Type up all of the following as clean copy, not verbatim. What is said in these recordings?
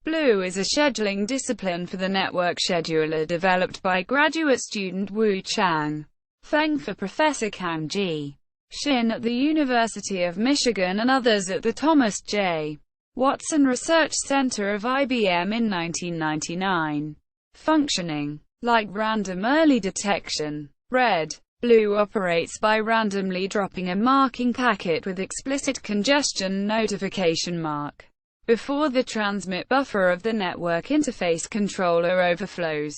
Blue is a scheduling discipline for the network scheduler developed by graduate student Wu-chang Feng for Professor Kang G. Shin at the University of Michigan and others at the Thomas J. Watson Research Center of IBM in 1999. Functioning like random early detection. Red. Blue operates by randomly dropping a marking packet with explicit congestion notification mark before the transmit buffer of the network interface controller overflows.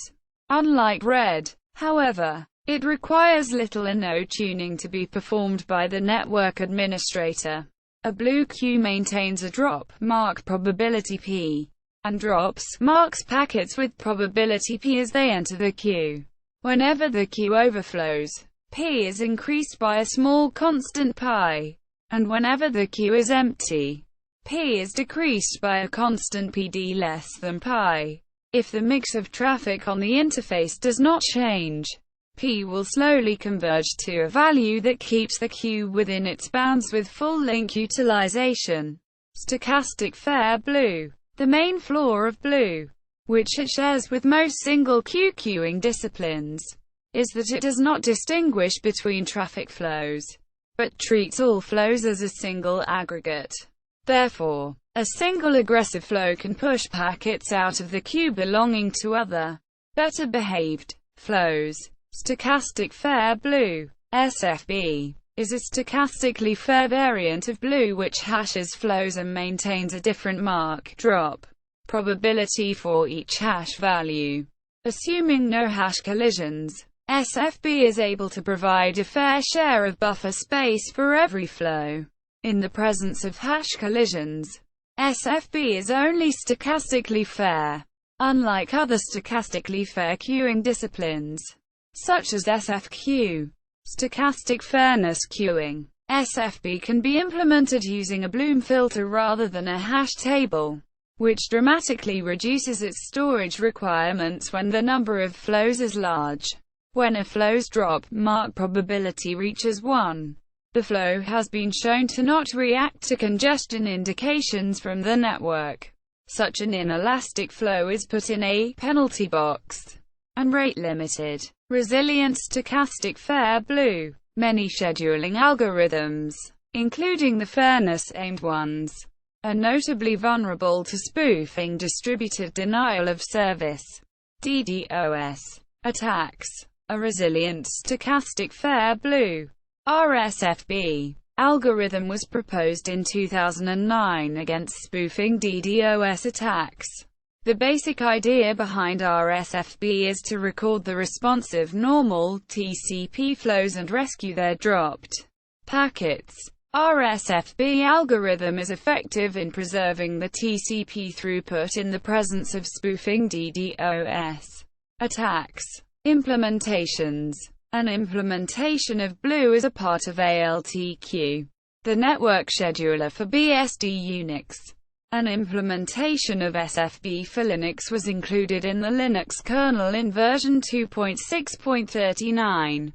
Unlike red, however, it requires little or no tuning to be performed by the network administrator. A blue queue maintains a drop mark probability P, and drops marks packets with probability P as they enter the queue. Whenever the queue overflows, P is increased by a small constant pi, and whenever the queue is empty, P is decreased by a constant PD less than pi. If the mix of traffic on the interface does not change, P will slowly converge to a value that keeps the queue within its bounds with full link utilization. Stochastic fair blue. The main flaw of blue, which it shares with most single queue queuing disciplines, is that it does not distinguish between traffic flows, but treats all flows as a single aggregate. Therefore, a single aggressive flow can push packets out of the queue belonging to other, better behaved flows. Stochastic fair blue, SFB, is a stochastically fair variant of blue which hashes flows and maintains a different mark drop probability for each hash value. Assuming no hash collisions, SFB is able to provide a fair share of buffer space for every flow. In the presence of hash collisions, SFB is only stochastically fair. Unlike other stochastically fair queuing disciplines, such as SFQ, stochastic fairness queuing, SFB can be implemented using a Bloom filter rather than a hash table, which dramatically reduces its storage requirements when the number of flows is large. When a flow's drop mark probability reaches 1, the flow has been shown to not react to congestion indications from the network. Such an inelastic flow is put in a penalty box and rate limited. Resilient stochastic fair blue. Many scheduling algorithms, including the fairness-aimed ones, are notably vulnerable to spoofing distributed denial of service (DDoS) attacks. A resilient stochastic fair blue (RSFB) algorithm was proposed in 2009 against spoofing DDoS attacks. The basic idea behind RSFB is to record the responsive normal TCP flows and rescue their dropped packets. RSFB algorithm is effective in preserving the TCP throughput in the presence of spoofing DDoS attacks. Implementations. An implementation of Blue is a part of ALTQ, the network scheduler for BSD Unix. An implementation of SFB for Linux was included in the Linux kernel in version 2.6.39.